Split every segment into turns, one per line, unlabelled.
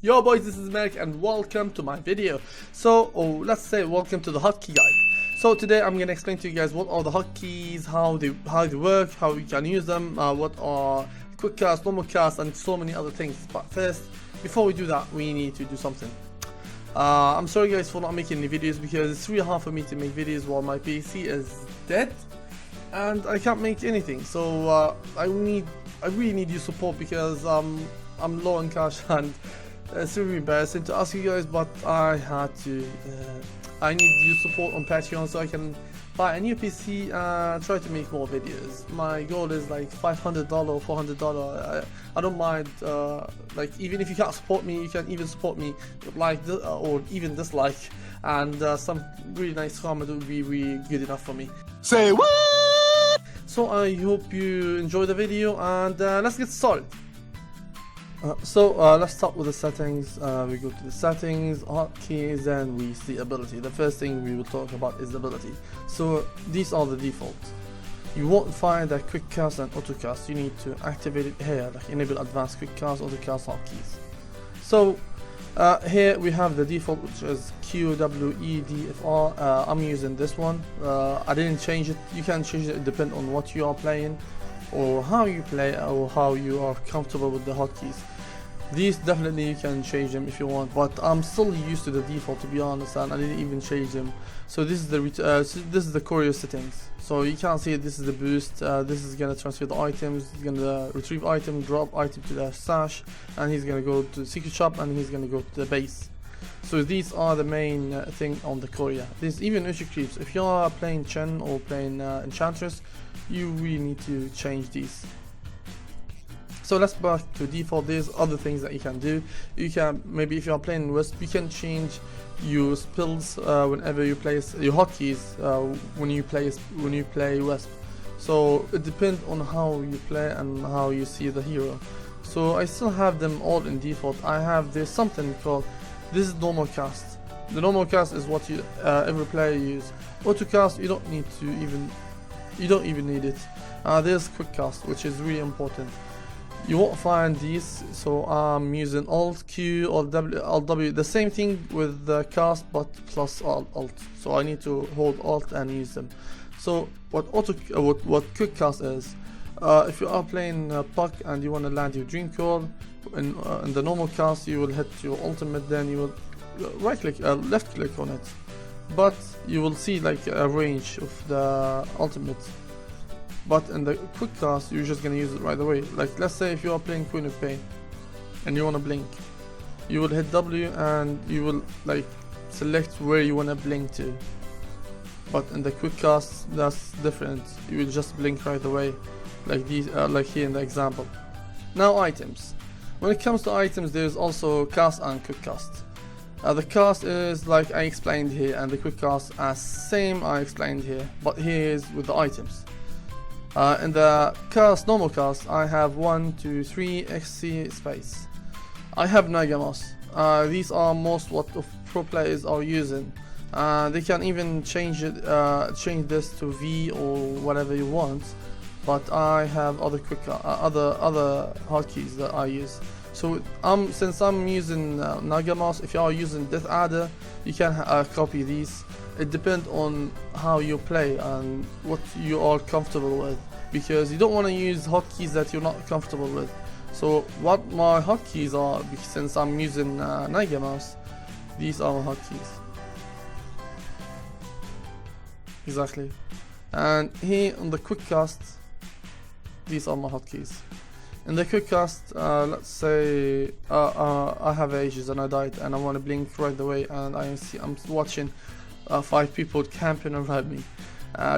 Yo boys, this is Merrick and welcome to my video. So, let's say welcome to the hotkey guide. So today I'm gonna explain to you guys what are the hotkeys, how they work, how you can use them, what are quick cast, normal cast, and so many other things. But first, before we do that, we need to do something. I'm sorry guys for not making any videos because it's really hard for me to make videos while my PC is dead and I can't make anything. So I really need your support because I'm low on cash and it's really embarrassing to ask you guys, but I had to. I need your support on Patreon so I can buy a new PC and try to make more videos. My goal is like $500 or $400. I don't mind. Like even if you can't support me, you can even support me with like or even dislike, and some really nice comment would be really good enough for me.
Say what?
So I hope you enjoy the video and let's get started. Let's start with the settings. We go to the settings, hotkeys, and we see ability. The first thing we will talk about is ability. So these are the defaults. You won't find a quick cast and auto cast. You need to activate it here, like enable advanced quick cast, auto cast, hotkeys. So here we have the default, which is QWEDFR. I'm using this one. I didn't change it. You can change it depending on what you are playing, or how you play, or how you are comfortable with the hotkeys. These definitely you can change them if you want, but I'm still used to the default, to be honest, and I didn't even change them. So this is the choreo settings. So you can see this is the boost. This is gonna transfer the items. He's gonna retrieve item, drop item to the stash, and he's gonna go to the secret shop, and he's gonna go to the base. So these are the main thing on the choreo. There's even issue creeps. If you are playing Chen or playing Enchantress, you really need to change these. So let's back to default. There's other things that you can do. You can, maybe if you are playing Wisp, you can change your spells whenever you place your hotkeys when you play Wisp. So it depends on how you play and how you see the hero. So I still have them all in default. There's something called, this is normal cast. The normal cast is what you every player use. Auto cast you don't even need it. There's quick cast, which is really important. You won't find these, so I'm using Alt Q, Alt W, Alt W. The same thing with the cast, but plus Alt. So I need to hold Alt and use them. So what quick cast is, if you are playing Puck and you want to land your Dream Core, in the normal cast you will hit your ultimate, then you will right click, left click on it, but you will see like a range of the ultimate. But in the quick cast you're just gonna use it right away. Like let's say if you are playing Queen of Pain and you wanna blink, you will hit W and you will like select where you wanna blink to. But in the quick cast that's different. You will just blink right away, like these, like here in the example. Now items. When it comes to items, there's also cast and quick cast. The cast is like I explained here, and the quick cast as same I explained here, but here is with the items. In the cast, normal cast, I have 1, 2, 3 XC space. I have Nagamas. These are most what of pro players are using. They can even change it, change this to V or whatever you want. But I have other other hotkeys that I use. So since I'm using Nagamas, if you are using Death Adder, you can copy these. It depends on how you play and what you are comfortable with, because you don't want to use hotkeys that you're not comfortable with. So what my hotkeys are, since I'm using Nagamas, these are my hotkeys. Exactly. And here on the quick cast, these are my hotkeys. In the quick cast, let's say I have ages and I died and I want to blink right away, and I'm watching 5 people camping around me.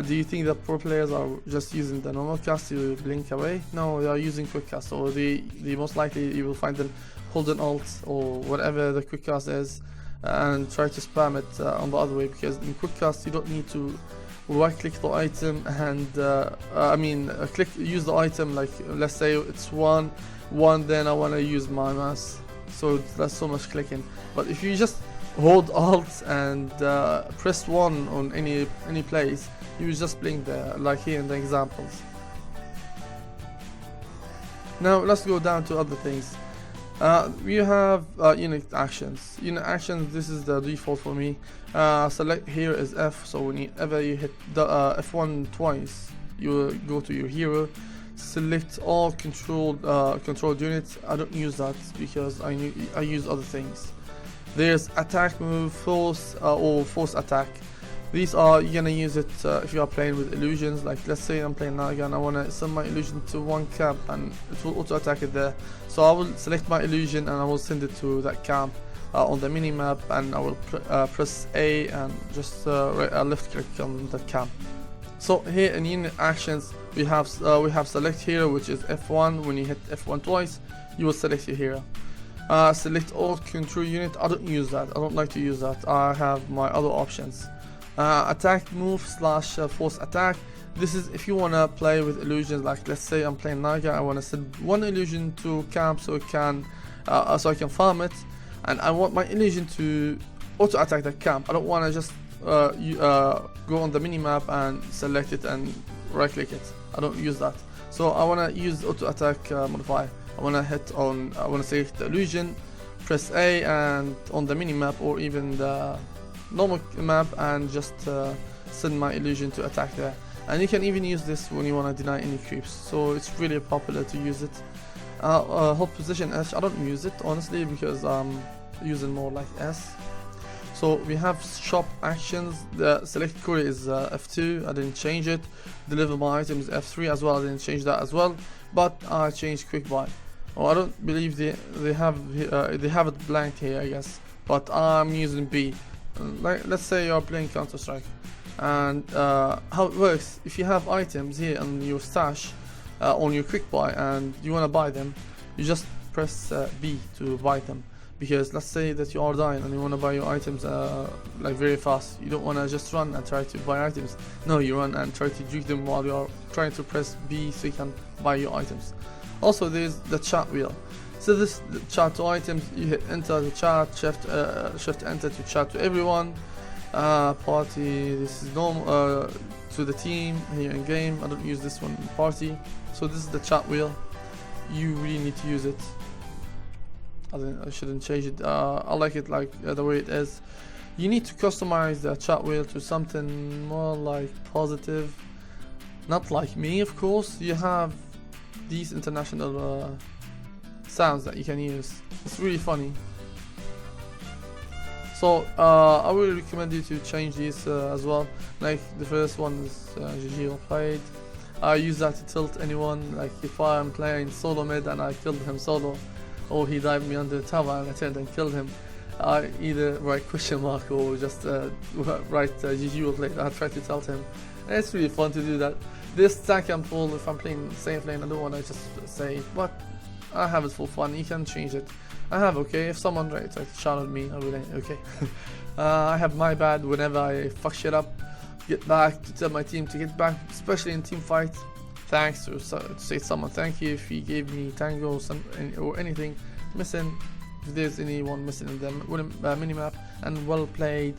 Do you think that pro players are just using the normal cast to blink away? No, they are using quick cast, or they most likely you will find them holding Alt or whatever the quick cast is and try to spam it on the other way, because in quick cast you don't need to right click the item and use the item. Like let's say it's one, then I want to use my mouse, so that's so much clicking. But if you just hold Alt and press 1 on any place, you just blink there, like here in the examples. Now let's go down to other things. We have unit actions. Unit actions, this is the default for me. Select here is F, so whenever you hit the F1 twice, you go to your hero. Select all controlled units. I don't use that because I use other things. There's attack move, force or force attack. These are, you're gonna use it if you are playing with illusions. Like let's say I'm playing Naga and I wanna send my illusion to one camp and it will auto attack it there. So I will select my illusion and I will send it to that camp on the mini map, and I will press A and just left click on the camp. So here in unit actions we have select hero, which is F1. When you hit F1 twice, you will select your hero. Select all control unit. I don't use that. I don't like to use that. I have my other options. Attack move slash force attack. This is if you wanna play with illusions. Like let's say I'm playing Naga, I wanna send one illusion to camp so I can farm it, and I want my illusion to auto attack the camp. I don't wanna just go on the mini map and select it and right click it. I don't use that. So I wanna use auto attack modifier. I wanna select the illusion, press A, and on the mini map or even the normal map, and just send my illusion to attack there. And you can even use this when you want to deny any creeps, so it's really popular to use it. Hold position S, I don't use it honestly because I'm using more like S. So we have shop actions. The select query is F2, I didn't change it. Deliver my items F3 as well, I didn't change that as well, but I changed quick buy. Oh, I don't believe they have it blank here, I guess, but I'm using B. Like let's say you're playing Counter-Strike, and how it works, if you have items here on your stash on your quick buy and you want to buy them, you just press B to buy them. Because let's say that you are dying and you want to buy your items like very fast. You don't want to just run and try to buy items. No, you run and try to juke them while you are trying to press B so you can buy your items. Also there's the chat wheel. So this chat to items, you hit enter the chat, shift enter to chat to everyone. Party, this is normal to the team here in game. I don't use this one in party. So this is the chat wheel. You really need to use it. I shouldn't change it. I like it like the way it is. You need to customize the chat wheel to something more like positive. Not like me, of course. You have these international sounds that you can use. It's really funny. So I would recommend you to change these as well. Like the first one is GG well played. I use that to tilt anyone. Like if I'm playing solo mid and I killed him solo, or he dived me under the tower and I turned and killed him, I either write question mark or just write GG well played. I try to tilt him. And it's really fun to do that. This stack and pull, if I'm playing safe lane, I don't want to just say, but I have it for fun. You can change it. I have okay. If someone tries to shout at me, I will okay. I have my bad whenever I fuck shit up. Get back to tell my team to get back, especially in team fight. Thanks to say someone thank you if he gave me tango or anything missing. If there's anyone missing in the minimap, and well played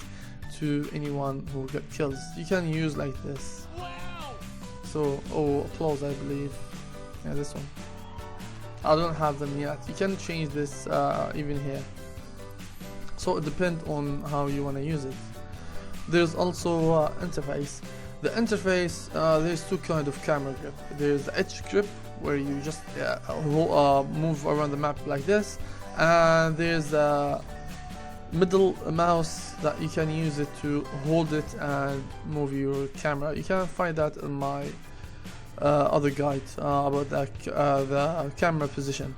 to anyone who got kills. You can use like this. So applause, I believe. Yeah, this one. I don't have them yet. You can change this even here. So it depends on how you want to use it. There's also interface. The interface, there's two kinds of camera grip. There's the edge grip, where you just move around the map like this, and there's a middle mouse that you can use it to hold it and move your camera. You can find that in my other guide about the camera position.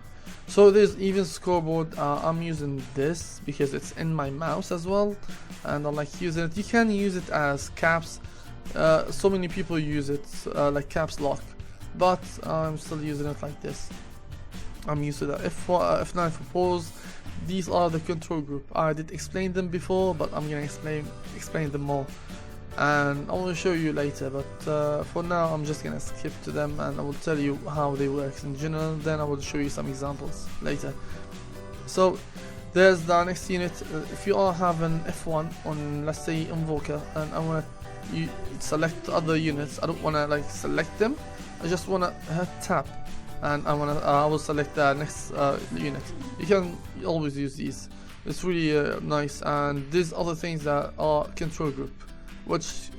So there's even scoreboard. I'm using this because it's in my mouse as well, and I like using it. You can use it as caps. So many people use it like caps lock, but I'm still using it like this. I'm used to that. F9 for pause. These are the control group. I did explain them before, but I'm gonna explain them more, and I will show you later. But for now, I'm just gonna skip to them, and I will tell you how they work in general. Then I will show you some examples later. So there's the next unit. If you are having F1 on, let's say, Invoker, and I wanna select other units. I don't wanna like select them. I just wanna tap and I will select the next unit. You can always use these. It's really nice. And these other things that are control group, which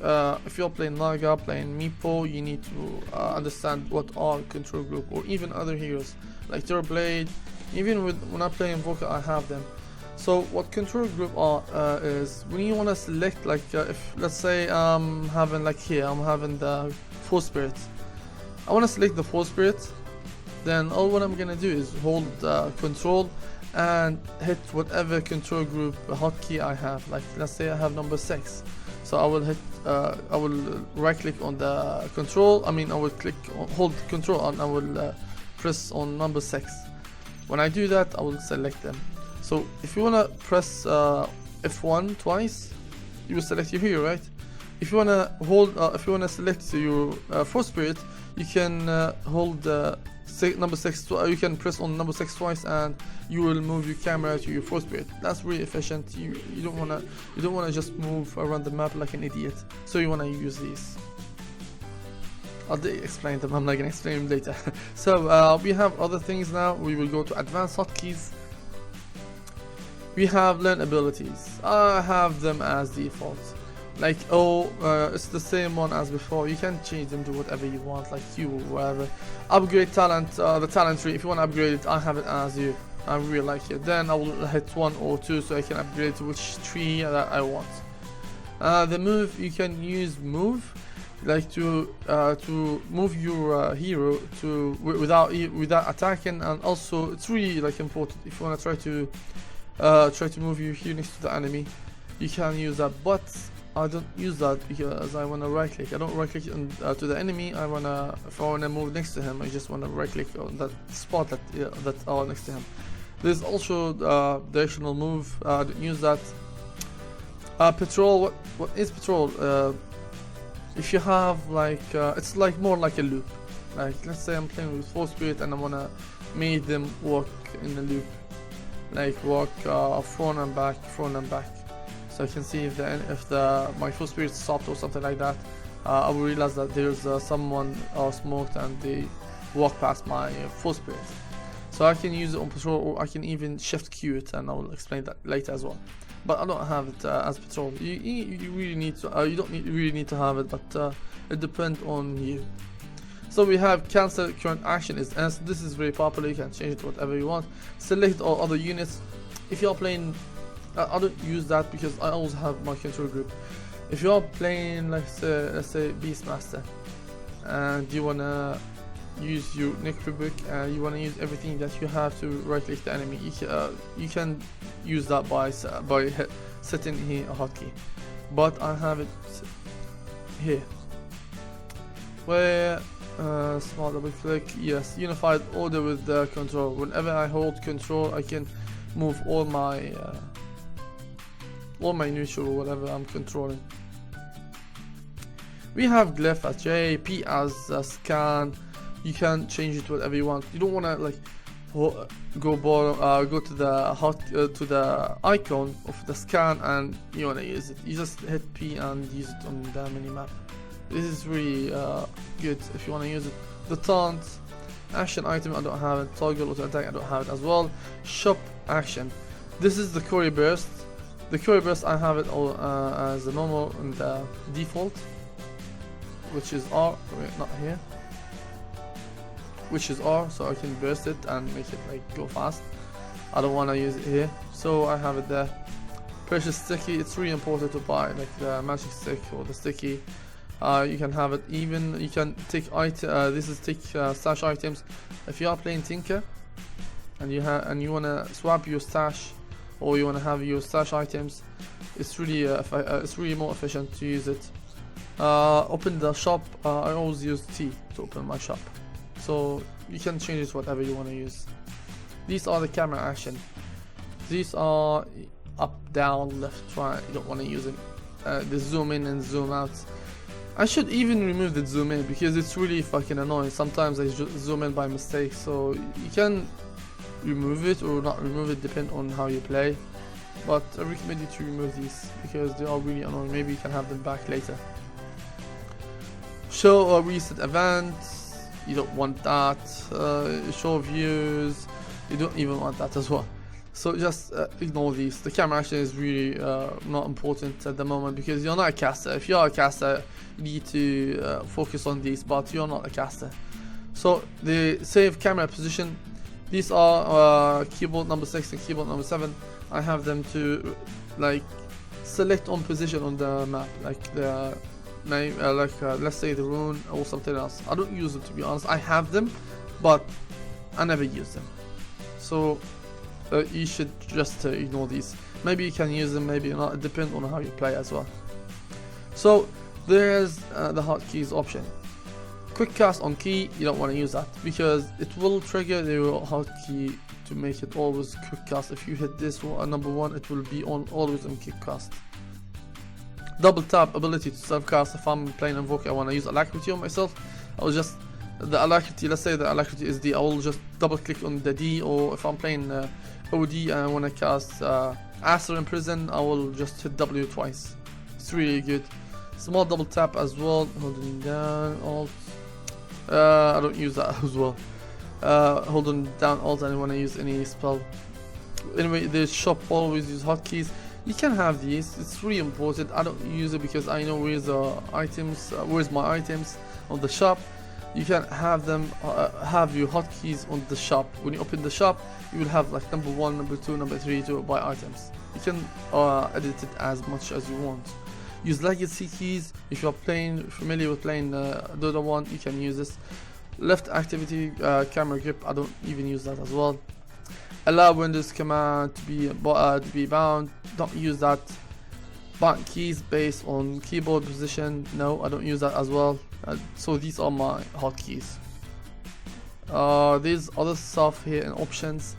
if you're playing Naga, playing Meepo, you need to understand what are control group, or even other heroes like Terrorblade. Even when I play Invoker, I have them. So what control group are is when you want to select, like if let's say I'm having, like here I'm having the Force Spirit, I want to select the Force Spirit, then all what I'm gonna do is hold control and hit whatever control group hotkey I have. Like let's say I have number 6, so I will hit I will right click on the control, I will click on, hold control, and I will press on number 6. When I do that, I will select them. So if you wanna press F1 twice, you will select your hero, right? If you wanna hold, if you wanna select your Force Spirit, you can hold number 6. You can press on number 6 twice, and you will move your camera to your Force Spirit. That's really efficient. You don't wanna just move around the map like an idiot. So you wanna use these. I'll explain them. I'm not gonna explain them later. So we have other things now. We will go to advanced hotkeys. We have learn abilities. I have them as default. Like it's the same one as before. You can change them to whatever you want, like you or whatever. Upgrade talent, the talent tree. If you want to upgrade it, I have it as you. I really like it. Then I will hit 1 or 2 so I can upgrade to which tree that I want. The move, you can use move, like to move your hero to without attacking, and also it's really like important if you want to try to move your hero next to the enemy. You can use that, but I don't use that because I want to right click. I don't right click to the enemy. If I want to move next to him, I just want to right click on that spot that are next to him. There's also directional move. I don't use that. Patrol. What is patrol? If you have like it's like more like a loop. Like let's say I'm playing with Force Spirit and I want to make them walk in a loop, like walk front and back, front and back. So I can see if my Force Spirit stopped or something like that. I will realize that there's someone smoked and they walk past my Force Spirit. So I can use it on patrol, or I can even shift Q it, and I will explain that later as well. But I don't have it as patrol. You really need to. You don't really need to have it, but it depends on you. So we have cancel current action is answer. This is very popular. You can change it to whatever you want. Select all other units. If you're playing, I don't use that because I always have my control group. If you're playing, let's say Beastmaster, and you wanna use your Nick Rubric, and you wanna use everything that you have to right click the enemy, you can use that by setting here a hotkey. But I have it here, where small double click. Yes, unified order with the control. Whenever I hold control, I can move all my neutral or whatever I'm controlling. We have glyph as J, P as scan. You can change it to whatever you want. You don't want to like go to the icon of the scan and you want to use it. You just hit P and use it on the mini map. This is really good if you want to use it. The taunt action item, I don't have it. Toggle auto attack, I don't have it as well. Shop action. This is the Courier burst. The Courier burst, I have it all as a normal and the default, which is R. Wait, not here. Which is R, so I can burst it and make it like go fast. I don't want to use it here, so I have it there. Precious sticky. It's really important to buy like the magic stick or the sticky. You can have it even. You can take stash items. If you are playing Tinker and you wanna swap your stash, or you wanna have your stash items, it's really more efficient to use it. Open the shop. I always use T to open my shop, so you can change it to whatever you wanna use. These are the camera action. These are up, down, left, right. You don't wanna use it. The zoom in and zoom out. I should even remove the zoom in because it's really fucking annoying. Sometimes I zoom in by mistake, so you can remove it or not remove it, depend on how you play. But I recommend you to remove these because they are really annoying. Maybe you can have them back later. Show or reset events. you don't want that. Show views, you don't even want that as well. So just ignore these. The camera action is really not important at the moment because you're not a caster. If you're a caster, you need to focus on these, but you're not a caster. So the save camera position, these are keyboard number 6 and keyboard number 7. I have them to like select on position on the map, like the name, let's say the rune or something else. I don't use them, to be honest. I have them, but I never use them. So you should just ignore these. Maybe you can use them, maybe not. It depends on how you play as well. So there's the hotkeys option. Quick cast on key, you don't want to use that because it will trigger the hotkey to make it always quick cast. If you hit this number 1, it will be on always on quick cast. Double tap ability to self cast. If I'm playing Invoke, I want to use alacrity on myself. I'll just the alacrity. Let's say the alacrity is D. I will just double click on the D. Or if I'm playing OD and I want to cast Acer in prison, I will just hit W twice. It's really good. Small double tap as well. Holding down Alt. I don't use that as well. Holding down Alt and I want to use any spell. Anyway, the shop always use hotkeys. You can have these. It's really important. I don't use it because I know where's the items. Where's my items on the shop. You can have them. Have your hotkeys on the shop. When you open the shop, you will have like number 1, number 2, number 3 to buy items. You can edit it as much as you want. Use legacy keys. If you're familiar with playing Dota 1, you can use this. Left activity camera grip. I don't even use that as well. Allow Windows command to be bound. Don't use that. Bound keys based on keyboard position. No, I don't use that as well. So these are my hotkeys. These other stuff here in options.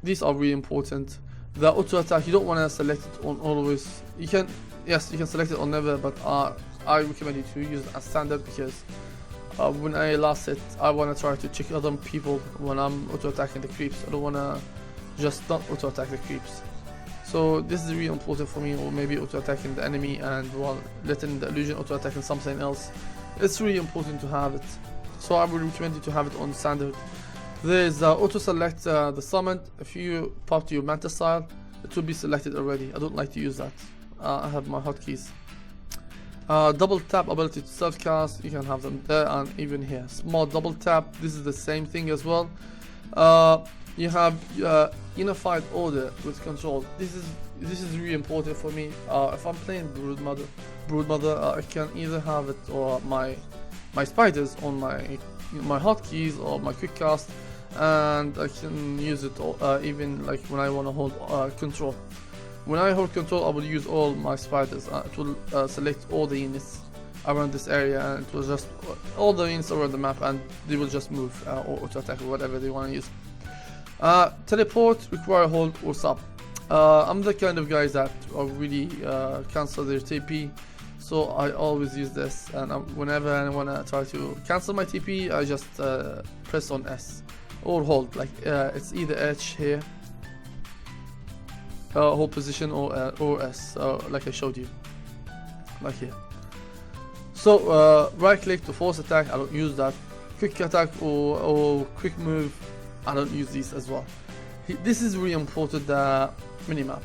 These are really important. The auto attack, you don't want to select it on always. You can select it on never, but I recommend you to use it as standard because when I last hit, I want to try to check other people when I'm auto attacking the creeps. I don't want to just not auto attack the creeps. So this is really important for me, or maybe auto attacking the enemy and while letting the illusion auto attacking something else. It's really important to have it. So I would recommend you to have it on standard. There's auto select the summon. If you pop to your manta style, it will be selected already. I don't like to use that. I have my hotkeys. Double tap ability to self cast. You can have them there and even here. Small double tap. This is the same thing as well. You have unified order with control. This is really important for me. If I'm playing Broodmother, I can either have it or my spiders on my hotkeys or my quick cast, and I can use it even like when I want to hold control. When I hold control, I will use all my spiders. It will select all the units around this area, and it will just all the units around the map, and they will just move or auto attack or whatever they want to use. Teleport require hold or sub. I'm the kind of guys that are really cancel their TP, so I always use this. And whenever I want to try to cancel my TP, I just press on S or hold. Like it's either H here. Hold position or S, like I showed you, like here. So right click to force attack, I don't use that. Quick attack or quick move, I don't use these as well. This is really important, the minimap.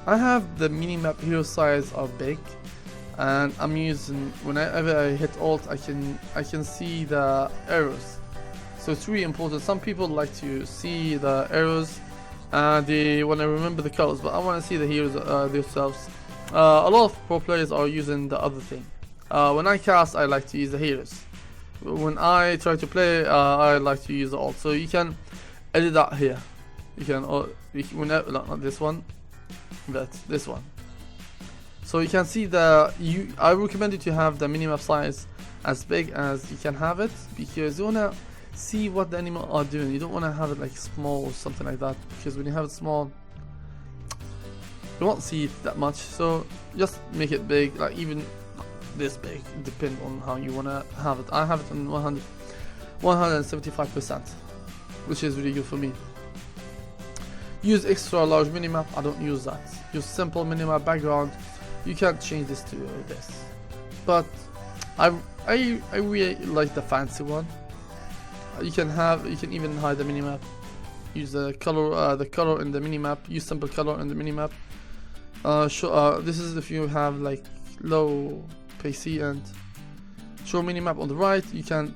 I have the minimap hero size are big, and I'm using, whenever I hit alt, I can see the arrows. So it's really important. Some people like to see the arrows and they want to remember the colors, but I want to see the heroes themselves. A lot of pro players are using the other thing. When I cast, I like to use the heroes. When I try to play, I like to use the alt. So you can edit that here. You can, not this one, but this one. So you can see I recommend you to have the minimap size as big as you can have it, because you wanna see what the animals are doing. You don't want to have it like small or something like that, because when you have it small, you won't see it that much. So just make it big, like even this big, depend on how you want to have it. I have it on 175%, which is really good for me. Use extra large minimap, I don't use that. Use simple minimap background. You can't change this to this, but I really like the fancy one. You can even hide the minimap. Use the color in the minimap. Use simple color in the minimap. This is if you have like low PC and show minimap on the right. You can,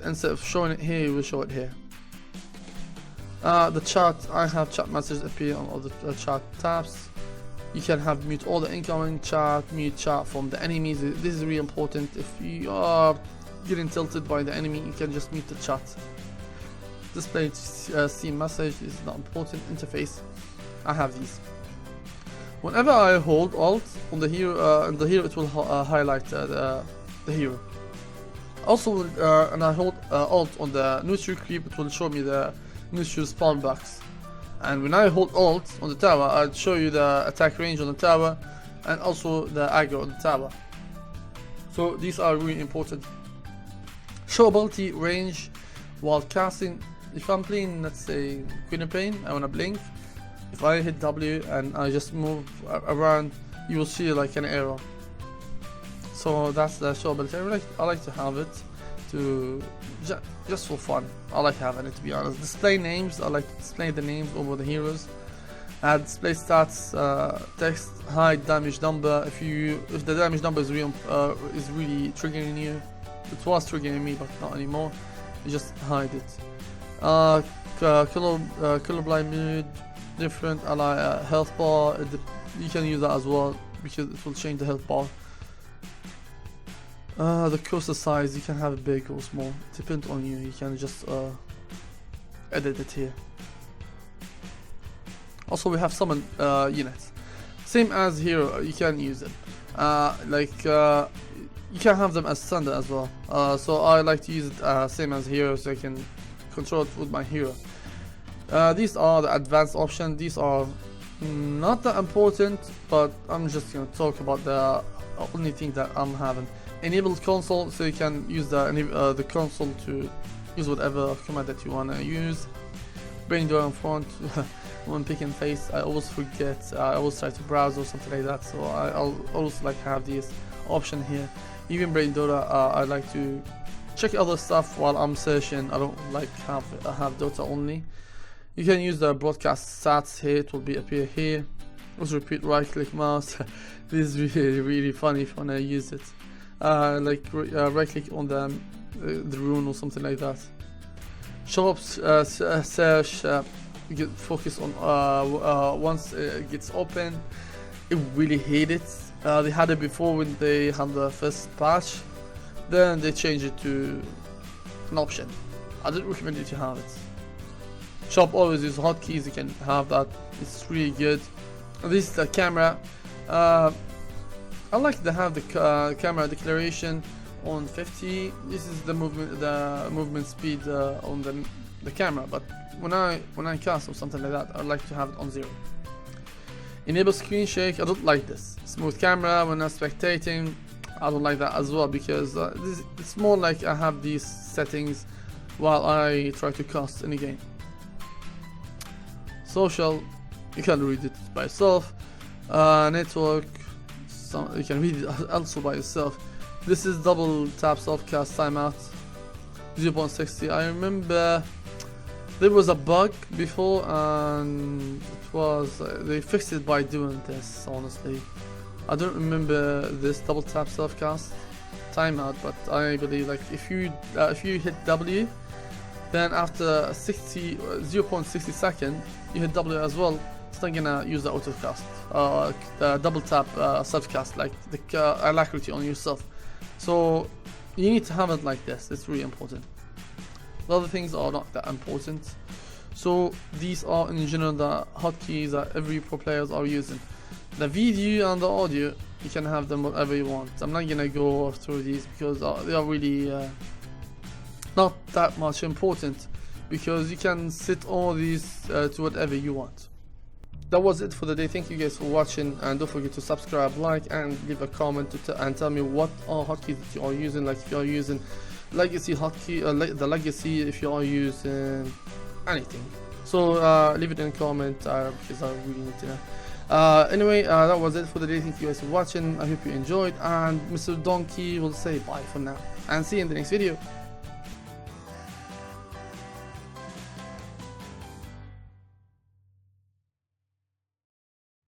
instead of showing it here, you will show it here. The chat, I have chat messages appear on all the chat tabs. You can have mute all the incoming chat, mute chat from the enemies. This is really important. If you are getting tilted by the enemy, you can just mute the chat. Display scene message is not important. Interface, I have these. Whenever I hold Alt on the hero, it will highlight the hero. Also, and I hold Alt on the neutral creep, it will show me the neutral spawn box. And when I hold Alt on the tower, I'll show you the attack range on the tower and also the aggro on the tower. So these are really important. Show ability range while casting. If I'm playing, let's say Queen of Pain, I wanna blink. If I hit W and I just move around, you will see like an arrow. So that's the show ability. I like to have it to just for fun. I like having it, to be honest. Display names, I like to display the names over the heroes. Add display stats, text, hide damage number. If the damage number is really triggering you, it was triggering me, but not anymore. You just hide it. Colorblind mood, different. I like health bar. You can use that as well because it will change the health bar. The cursor size, you can have it big or small, depends on you. You can just edit it here. Also, we have summon units, same as here. You can use it you can have them as standard as well. So I like to use it same as here, so I can control it with my hero. These are the advanced options. These are not that important, but I'm just gonna talk about the only thing that I'm having. Enabled console, so you can use the console to use whatever command that you wanna use. Brain door in front. When picking face, I always forget. I always try to browse or something like that. So I'll always like have this option here. Even brain Dota, I like to check other stuff while I'm searching. I don't like have Dota only. You can use the broadcast stats here. It will appear here. Also repeat right click mouse. This is really funny when I use it. Right click on the rune or something like that. Show up search. You get focus on once it gets open. It really hate it. They had it before when they had the first patch, then they changed it to an option. I didn't recommend you to have it. Shop always use hotkeys. You can have that. It's really good. And this is the camera. I like to have the camera declaration on 50. This is the movement speed on the camera. But when I cast or something like that, I like to have it on 0. Enable screen shake. I don't like this. Smooth camera when I'm spectating. I don't like that as well because it's more like I have these settings while I try to cast any game. Social, you can read it by yourself. Network, you can read it also by yourself. This is double tap self cast timeout 0.60. I remember there was a bug before and it was they fixed it by doing this. Honestly, I don't remember this double tap self cast timeout, but I believe like if you hit W, then after 0.60 second you hit W as well, it's not gonna use the auto cast, the double tap self cast, like the alacrity on yourself. So you need to have it like this. It's really important. The other things are not that important. So these are in general the hotkeys that every pro players are using. The video and the audio, you can have them whatever you want. I'm not gonna go through these because they are really not that much important, because you can set all these to whatever you want. That was it for the day. Thank you guys for watching, and don't forget to subscribe, like, and leave a comment and tell me what are hotkeys that you are using. Like if you are using legacy hotkey, the legacy, if you are using anything. So leave it in a comment because I really need to know. Anyway, that was it for the day. Thank you guys for watching. I hope you enjoyed, and Mr. Donkey will say bye for now and see you in the next video.